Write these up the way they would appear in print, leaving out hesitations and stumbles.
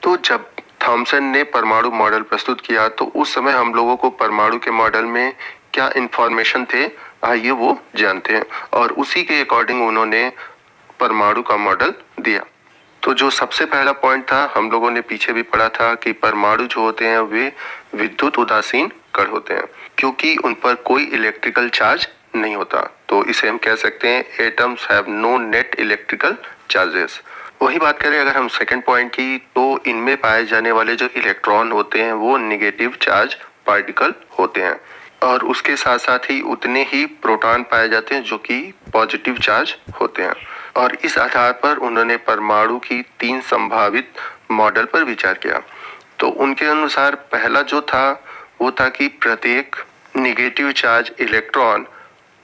तो जब थॉमसन ने परमाणु मॉडल प्रस्तुत किया तो उस समय हम लोगों को परमाणु के मॉडल में क्या इंफॉर्मेशन थे, आइए वो जानते हैं। और उसी के अकॉर्डिंग उन्होंने परमाणु का मॉडल दिया। तो जो सबसे पहला पॉइंट था, हम लोगों ने पीछे भी पढ़ा था कि परमाणु जो होते हैं वे विद्युत उदासीन कण होते हैं, क्योंकि उन पर कोई इलेक्ट्रिकल चार्ज नहीं होता। तो इसे हम कह सकते हैं atoms have no net electrical charges. वही बात करें अगर हम सेकंड पॉइंट की, तो इनमें पाए जाने वाले जो इलेक्ट्रॉन होते हैं वो नेगेटिव चार्ज पार्टिकल होते हैं, और उसके साथ साथ ही उतने ही प्रोटॉन पाए जाते हैं जो कि पॉजिटिव चार्ज होते हैं। और इस आधार पर उन्होंने परमाणु की 3 संभावित मॉडल पर विचार किया। तो उनके अनुसार पहला जो था वो था कि प्रत्येक negative charge electron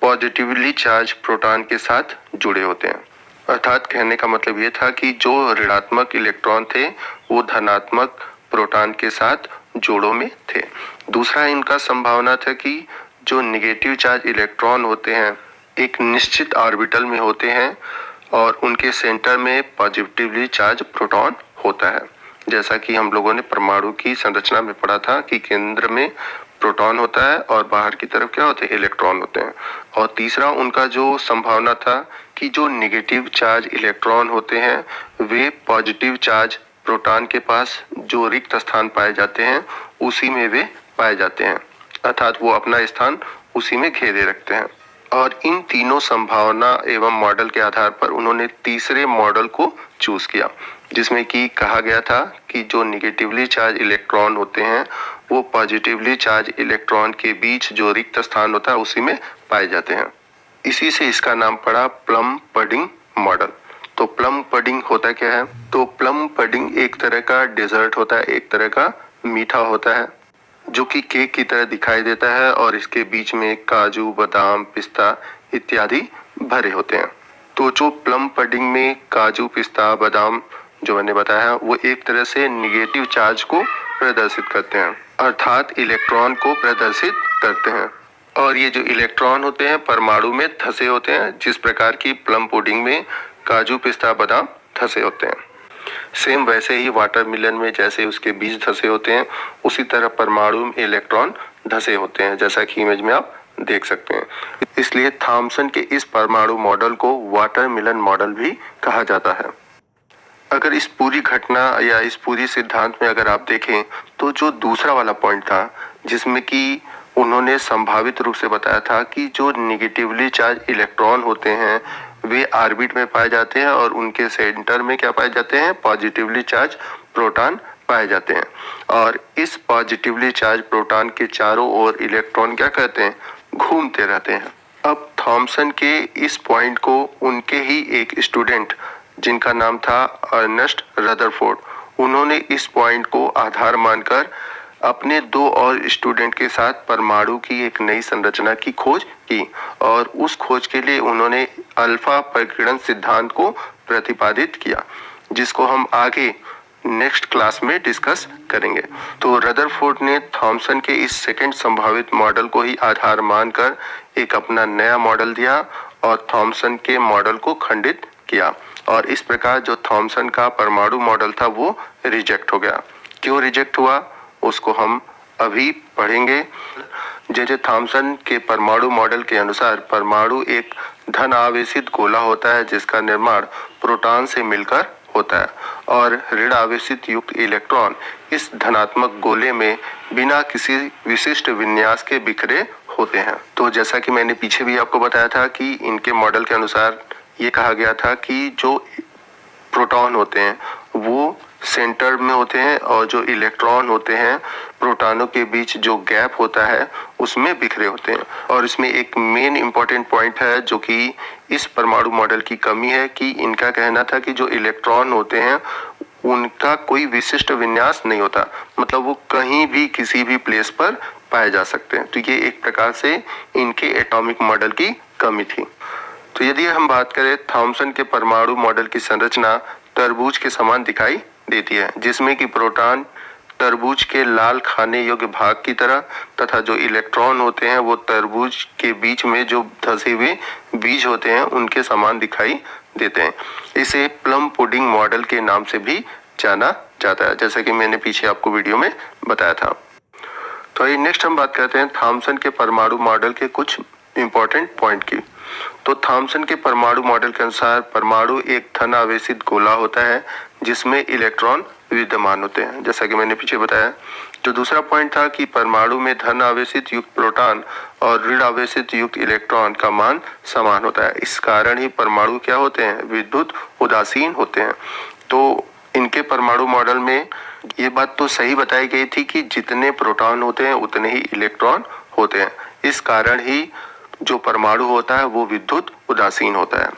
positively charge proton के साथ जुड़े होते हैं। अर्थात कहने का मतलब ये था कि जो ऋणात्मक इलेक्ट्रॉन थे वो धनात्मक प्रोटॉन के साथ जोड़ों में थे। दूसरा इनका संभावना था कि जो नेगेटिव चार्ज इलेक्ट्रॉन होते हैं एक निश्चित ऑर्बिटल में होते हैं और उनके सेंटर में पॉजिटिवली चार्ज प्रोटॉन होता है। जैसा कि हम लोगों ने परमाणु की संरचना में पढ़ा था कि केंद्र में प्रोटॉन होता है और बाहर की तरफ क्या होते हैं, इलेक्ट्रॉन होते हैं। और तीसरा उनका जो संभावना था कि जो नेगेटिव चार्ज इलेक्ट्रॉन होते हैं वे पॉजिटिव चार्ज प्रोटॉन के पास जो रिक्त स्थान पाए जाते हैं उसी में वे पाए जाते हैं, अर्थात वो अपना स्थान उसी में घेरे रखते हैं। और इन तीनों संभावना एवं मॉडल के आधार पर उन्होंने तीसरे मॉडल को चूज किया, जिसमें कि कहा गया था कि जो नेगेटिवली चार्ज इलेक्ट्रॉन होते हैं वो पॉजिटिवली चार्ज इलेक्ट्रॉन के बीच जो रिक्त स्थान होता है उसी में पाए जाते हैं। इसी से इसका नाम पड़ा प्लम पडिंग मॉडल। तो प्लम पडिंग होता क्या है? तो प्लम पडिंग एक तरह का डेजर्ट होता है, एक तरह का मीठा होता है जो कि केक की तरह दिखाई देता है और इसके बीच में काजू, बादाम, पिस्ता इत्यादि भरे होते हैं। तो जो प्लम पडिंग में काजू, पिस्ता, बादाम जो मैंने बताया वो एक तरह से निगेटिव चार्ज को प्रदर्शित करते हैं, अर्थात इलेक्ट्रॉन को प्रदर्शित करते हैं। और ये जो इलेक्ट्रॉन होते हैं परमाणु में धंसे होते हैं, जिस प्रकार की प्लम पुडिंग में काजू, पिस्ता, बादाम धंसे होते हैं। सेम वैसे ही वाटरमेलन में जैसे उसके बीज धंसे होते हैं उसी तरह परमाणु में इलेक्ट्रॉन धंसे होते हैं, जैसा कि इमेज में आप देख सकते हैं। इसलिए थॉमसन के इस परमाणु मॉडल को वाटरमेलन मॉडल भी कहा जाता है। अगर इस पूरी घटना या इस पूरी सिद्धांत में अगर आप देखें तो जो दूसरा वाला पॉइंट था जिसमें कि उन्होंने संभावित रूप से बताया था कि जो नेगेटिवली चार्ज इलेक्ट्रॉन होते हैं वे ऑर्बिट में पाए जाते हैं और उनके सेंटर में क्या पाए जाते हैं, पॉजिटिवली चार्ज प्रोटॉन पाए जाते हैं। और इस पॉजिटिवली चार्ज प्रोटॉन के चारों ओर इलेक्ट्रॉन क्या कहते हैं, घूमते रहते हैं। अब थॉमसन के इस पॉइंट को उनके ही एक स्टूडेंट जिनका नाम था अर्नेस्ट रदरफोर्ड, उन्होंने इस पॉइंट को आधार मानकर अपने 2 और स्टूडेंट के साथ परमाणु की एक नई संरचना की खोज की और उस खोज के लिए उन्होंने अल्फा परिकिरण सिद्धांत को प्रतिपादित किया, जिसको हम आगे नेक्स्ट क्लास में डिस्कस करेंगे। तो रदरफोर्ड ने थॉमसन के इस सेकंड संभावित मॉडल को ही आधार मानकर एक अपना नया मॉडल दिया और थॉमसन के मॉडल को खंडित किया। और इस प्रकार जो थॉमसन का परमाणु मॉडल था वो रिजेक्ट हो गया। क्यों रिजेक्ट हुआ उसको हम अभी पढ़ेंगे। जे थॉमसन के परमाणु मॉडल के अनुसार परमाणु एक धन आवेशित गोला होता है जिसका निर्माण प्रोटॉन से मिलकर होता है और ऋण आवेशित युक्त इलेक्ट्रॉन इस धनात्मक गोले में बिना किसी विशिष्ट विन्यास के बिखरे होते हैं। तो जैसा कि मैंने पीछे भी आपको बताया था कि इनके मॉडल के अनुसार ये कहा गया था कि जो प्रोटॉन होते हैं वो सेंटर में होते हैं और जो इलेक्ट्रॉन होते हैं प्रोटॉनों के बीच जो गैप होता है उसमें बिखरे होते हैं। और इसमें एक मेन इंपॉर्टेंट पॉइंट है जो कि इस परमाणु मॉडल की कमी है कि इनका कहना था कि जो इलेक्ट्रॉन होते हैं उनका कोई विशिष्ट विन्यास नहीं होता, मतलब वो कहीं भी किसी भी प्लेस पर पाए जा सकते हैं। तो ये एक प्रकार से इनके एटॉमिक मॉडल की कमी थी। तो यदि हम बात करें थॉमसन के परमाणु मॉडल की संरचना तरबूज के समान दिखाई देती है, जिसमें कि प्रोटॉन तरबूज के लाल खाने योग्य भाग की तरह तथा जो इलेक्ट्रॉन होते हैं वो तरबूज के बीच में जो धंसे हुए बीज होते हैं उनके समान दिखाई देते हैं। इसे प्लम पुडिंग मॉडल के नाम से भी जाना जाता है, जैसा कि मैंने पीछे आपको वीडियो में बताया था। तो आइए नेक्स्ट हम बात करते हैं थॉमसन के परमाणु मॉडल के कुछ इंपॉर्टेंट पॉइंट की। तो थॉमसन के परमाणु मॉडल के अनुसार परमाणु एक धन आवेशित गोला होता है जिसमें इलेक्ट्रॉन विद्यमान होते हैं, जैसा कि मैंने पीछे बताया। जो दूसरा पॉइंट था कि परमाणु में धन आवेशित युक्त प्रोटॉन और ऋण आवेशित युक्त इलेक्ट्रॉन का मान समान होता है। इस कारण ही परमाणु क्या होते हैं, विद्युत उदासीन होते हैं। तो इनके परमाणु मॉडल में ये बात तो सही बताई गई थी कि जितने प्रोटॉन होते हैं उतने ही इलेक्ट्रॉन होते हैं। इस कारण ही जो परमाणु होता है वो विद्युत उदासीन होता है।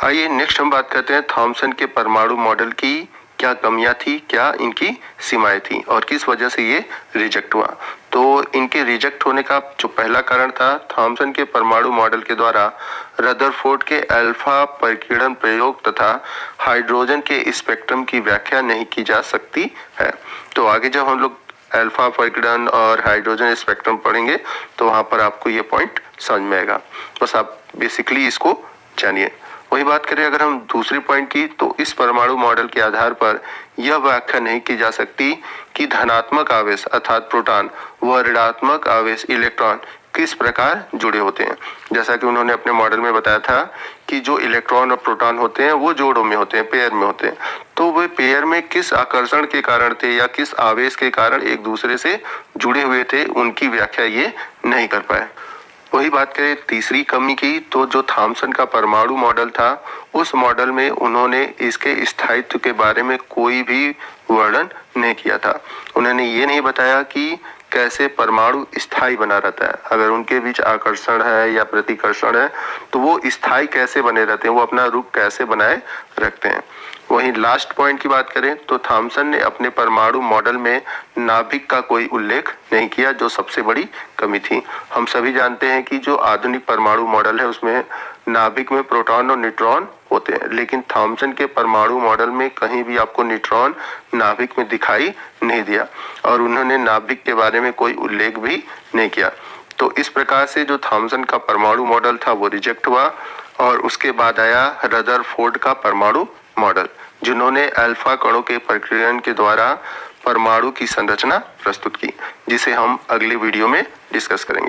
आइए नेक्स्ट हम बात करते हैं थॉमसन के परमाणु मॉडल की क्या कमियां थी, क्या इनकी सीमाएं थी और किस वजह से ये रिजेक्ट हुआ। तो इनके रिजेक्ट होने का जो पहला कारण था, थॉमसन के परमाणु मॉडल के द्वारा रदरफोर्ड के अल्फा परिकीर्णन प्रयोग तथा हाइड्रोजन के स्पेक्ट्रम की व्याख्या नहीं की जा सकती है। तो आगे जब हम लोग अल्फा परिकीर्णन और हाइड्रोजन स्पेक्ट्रम पढ़ेंगे तो वहां पर आपको ये पॉइंट समझ में आएगा। बस आप बेसिकली इसको जानिए। वही बात करें अगर हम दूसरी पॉइंट की, तो इस परमाणु मॉडल के आधार पर यह व्याख्या नहीं की जा सकती कि धनात्मक आवेश अर्थात प्रोटॉन व ऋणात्मक आवेश इलेक्ट्रॉन किस प्रकार जुड़े होते हैं। जैसा कि उन्होंने अपने मॉडल में बताया था कि जो इलेक्ट्रॉन और प्रोटॉन होते हैं वो जोड़ों में होते हैं, पेयर में होते हैं। तो वे पेयर में किस आकर्षण के कारण थे या किस आवेश के कारण एक दूसरे से जुड़े हुए थे, उनकी व्याख्या ये नहीं कर पाए। वही बात करें तीसरी कमी की, तो जो थॉमसन का परमाणु मॉडल था उस मॉडल में उन्होंने इसके स्थायित्व के बारे में कोई भी वर्णन नहीं किया था। उन्होंने ये नहीं बताया कि कैसे परमाणु स्थायी बना रहता है, अगर उनके बीच आकर्षण है या प्रतिकर्षण है तो वो स्थायी कैसे बने रहते हैं, वो अपना रूप कैसे बनाए रखते हैं। वहीं लास्ट पॉइंट की बात करें तो थॉमसन ने अपने परमाणु मॉडल में नाभिक का कोई उल्लेख नहीं किया, जो सबसे बड़ी कमी थी। हम सभी जानते हैं कि जो आधुनिक परमाणु मॉडल है उसमें नाभिक में प्रोटॉन और न्यूट्रॉन होते हैं, लेकिन थॉमसन के परमाणु मॉडल में कहीं भी आपको न्यूट्रॉन नाभिक में दिखाई नहीं दिया और उन्होंने नाभिक के बारे में कोई उल्लेख भी नहीं किया। तो इस प्रकार से जो थॉमसन का परमाणु मॉडल था वो रिजेक्ट हुआ और उसके बाद आया रदरफोर्ड का परमाणु मॉडल, जिन्होंने अल्फा कणों के परिकीर्णन के द्वारा परमाणु की संरचना प्रस्तुत की, जिसे हम अगले वीडियो में डिस्कस करेंगे।